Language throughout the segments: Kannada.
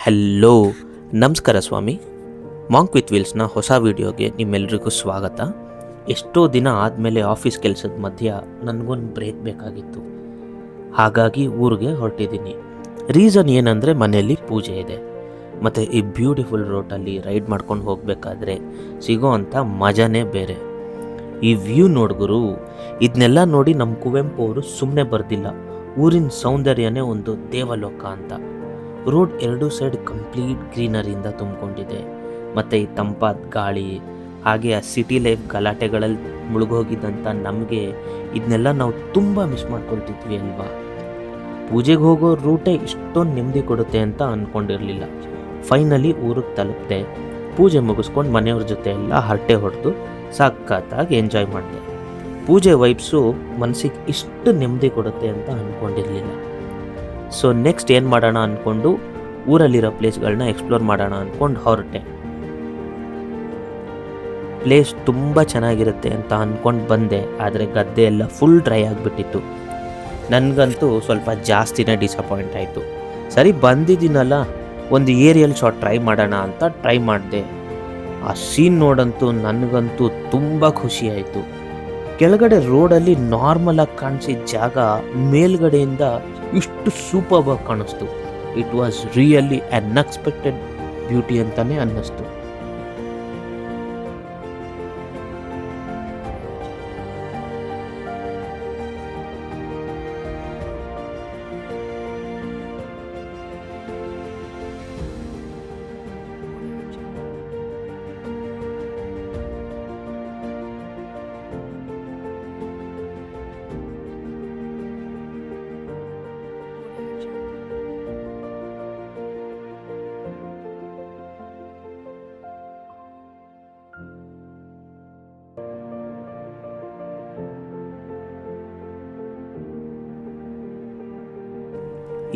ಹಲೋ, ನಮಸ್ಕಾರ ಸ್ವಾಮಿ. ಮಾಂಕ್ ವಿತ್ ವೀಲ್ಸ್ನ ಹೊಸ ವಿಡಿಯೋಗೆ ನಿಮ್ಮೆಲ್ಲರಿಗೂ ಸ್ವಾಗತ. ಎಷ್ಟೋ ದಿನ ಆದಮೇಲೆ ಆಫೀಸ್ ಕೆಲಸದ ಮಧ್ಯ ನನಗೊಂದು ಬ್ರೇಕ್ ಬೇಕಾಗಿತ್ತು. ಹಾಗಾಗಿ ಊರಿಗೆ ಹೊರಟಿದ್ದೀನಿ. ರೀಸನ್ ಏನಂದರೆ ಮನೆಯಲ್ಲಿ ಪೂಜೆ ಇದೆ. ಮತ್ತು ಈ ಬ್ಯೂಟಿಫುಲ್ ರೋಡಲ್ಲಿ ರೈಡ್ ಮಾಡ್ಕೊಂಡು ಹೋಗಬೇಕಾದ್ರೆ ಸಿಗೋ ಅಂಥ ಮಜಾನೇ ಬೇರೆ. ಈ ವ್ಯೂ ನೋಡ್ಗುರು, ಇದನ್ನೆಲ್ಲ ನೋಡಿ ನಮ್ಮ ಕುವೆಂಪು ಅವರು ಸುಮ್ಮನೆ ಬರೆದಿಲ್ಲ, ಊರಿನ ಸೌಂದರ್ಯನೇ ಒಂದು ದೇವಲೋಕ ಅಂತ. ರೋಡ್ ಎರಡೂ ಸೈಡ್ ಕಂಪ್ಲೀಟ್ ಗ್ರೀನರಿಯಿಂದ ತುಂಬಿಕೊಂಡಿದೆ. ಮತ್ತು ಈ ತಂಪಾದ ಗಾಳಿ, ಹಾಗೆ ಆ ಸಿಟಿ ಲೈಫ್ ಗಲಾಟೆಗಳಲ್ಲಿ ಮುಳುಗೋಗಿದ್ದಂಥ ನಮಗೆ ಇದನ್ನೆಲ್ಲ ನಾವು ತುಂಬ ಮಿಸ್ ಮಾಡ್ಕೊಳ್ತಿದ್ವಿ ಅಲ್ವಾ. ಪೂಜೆಗೆ ಹೋಗೋ ರೂಟೇ ಇಷ್ಟೊಂದು ನೆಮ್ಮದಿ ಕೊಡುತ್ತೆ ಅಂತ ಅಂದ್ಕೊಂಡಿರಲಿಲ್ಲ. ಫೈನಲಿ ಊರಿಗೆ ತಲುಪಿದೆ. ಪೂಜೆ ಮುಗಿಸ್ಕೊಂಡು ಮನೆಯವ್ರ ಜೊತೆ ಎಲ್ಲ ಹರಟೆ ಹೊಡೆದು ಸಖತ್ತಾಗಿ ಎಂಜಾಯ್ ಮಾಡಿದೆ. ಪೂಜೆ ವೈಬ್ಸು ಮನಸ್ಸಿಗೆ ಇಷ್ಟು ನೆಮ್ಮದಿ ಕೊಡುತ್ತೆ ಅಂತ ಅಂದ್ಕೊಂಡಿರಲಿಲ್ಲ. ಸೊ ನೆಕ್ಸ್ಟ್ ಏನು ಮಾಡೋಣ ಅಂದ್ಕೊಂಡು ಊರಲ್ಲಿರೋ ಪ್ಲೇಸ್ಗಳನ್ನ ಎಕ್ಸ್ಪ್ಲೋರ್ ಮಾಡೋಣ ಅಂದ್ಕೊಂಡು ಹೊರಟೆ. ಪ್ಲೇಸ್ ತುಂಬ ಚೆನ್ನಾಗಿರುತ್ತೆ ಅಂತ ಅಂದ್ಕೊಂಡು ಬಂದೆ, ಆದರೆ ಗದ್ದೆ ಎಲ್ಲ ಫುಲ್ ಡ್ರೈ ಆಗಿಬಿಟ್ಟಿತ್ತು. ನನಗಂತೂ ಸ್ವಲ್ಪ ಜಾಸ್ತಿನೇ ಡಿಸಪಾಯಿಂಟ್ ಆಯಿತು. ಸರಿ ಬಂದಿದ್ದೀನಲ್ಲ, ಒಂದು ಏರಿಯಲ್ ಶಾಟ್ ಟ್ರೈ ಮಾಡೋಣ ಅಂತ ಟ್ರೈ ಮಾಡಿದೆ. ಆ ಸೀನ್ ನೋಡಂತೂ ನನಗಂತೂ ತುಂಬ ಖುಷಿ ಆಯಿತು. ಕೆಳಗಡೆ ರೋಡಲ್ಲಿ ನಾರ್ಮಲಾಗಿ ಕಾಣಿಸಿದ ಜಾಗ ಮೇಲ್ಗಡೆಯಿಂದ ಇಷ್ಟು ಸೂಪರ್ಬಾಗಿ ಕಾಣಿಸ್ತು. It was really unexpected beauty ಅಂತಲೇ ಅನ್ನಿಸ್ತು.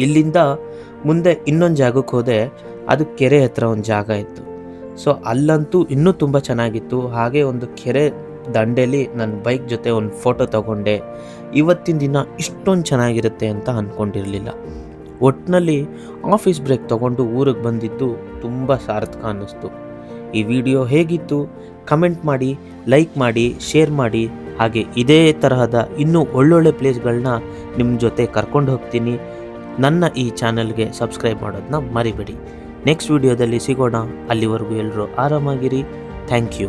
ಇಲ್ಲಿಂದ ಮುಂದೆ ಇನ್ನೊಂದು ಜಾಗಕ್ಕೆ ಹೋದೆ. ಅದು ಕೆರೆ ಹತ್ರ ಒಂದು ಜಾಗ ಇತ್ತು. ಸೊ ಅಲ್ಲಂತೂ ಇನ್ನೂ ತುಂಬ ಚೆನ್ನಾಗಿತ್ತು. ಹಾಗೆ ಒಂದು ಕೆರೆ ದಂಡೆಯಲ್ಲಿ ನನ್ನ ಬೈಕ್ ಜೊತೆ ಒಂದು ಫೋಟೋ ತಗೊಂಡೆ. ಇವತ್ತಿನ ದಿನ ಇಷ್ಟೊಂದು ಚೆನ್ನಾಗಿರುತ್ತೆ ಅಂತ ಅಂದ್ಕೊಂಡಿರಲಿಲ್ಲ. ಒಟ್ಟಿನಲ್ಲಿ ಆಫೀಸ್ ಬ್ರೇಕ್ ತೊಗೊಂಡು ಊರಿಗೆ ಬಂದಿದ್ದು ತುಂಬ ಸಾರ್ಥಕ ಅನ್ನಿಸ್ತು. ಈ ವಿಡಿಯೋ ಹೇಗಿತ್ತು ಕಮೆಂಟ್ ಮಾಡಿ, ಲೈಕ್ ಮಾಡಿ, ಶೇರ್ ಮಾಡಿ. ಹಾಗೆ ಇದೇ ತರಹದ ಇನ್ನೂ ಒಳ್ಳೊಳ್ಳೆ ಪ್ಲೇಸ್ಗಳನ್ನ ನಿಮ್ಮ ಜೊತೆ ಕರ್ಕೊಂಡು ಹೋಗ್ತೀನಿ. ನನ್ನ ಈ ಚಾನಲ್ಗೆ ಸಬ್ಸ್ಕ್ರೈಬ್ ಮಾಡೋದನ್ನ ಮರಿಬೇಡಿ. ನೆಕ್ಸ್ಟ್ ವಿಡಿಯೋದಲ್ಲಿ ಸಿಗೋಣ. ಅಲ್ಲಿವರೆಗೂ ಎಲ್ಲರೂ ಆರಾಮಾಗಿರಿ. Thank you.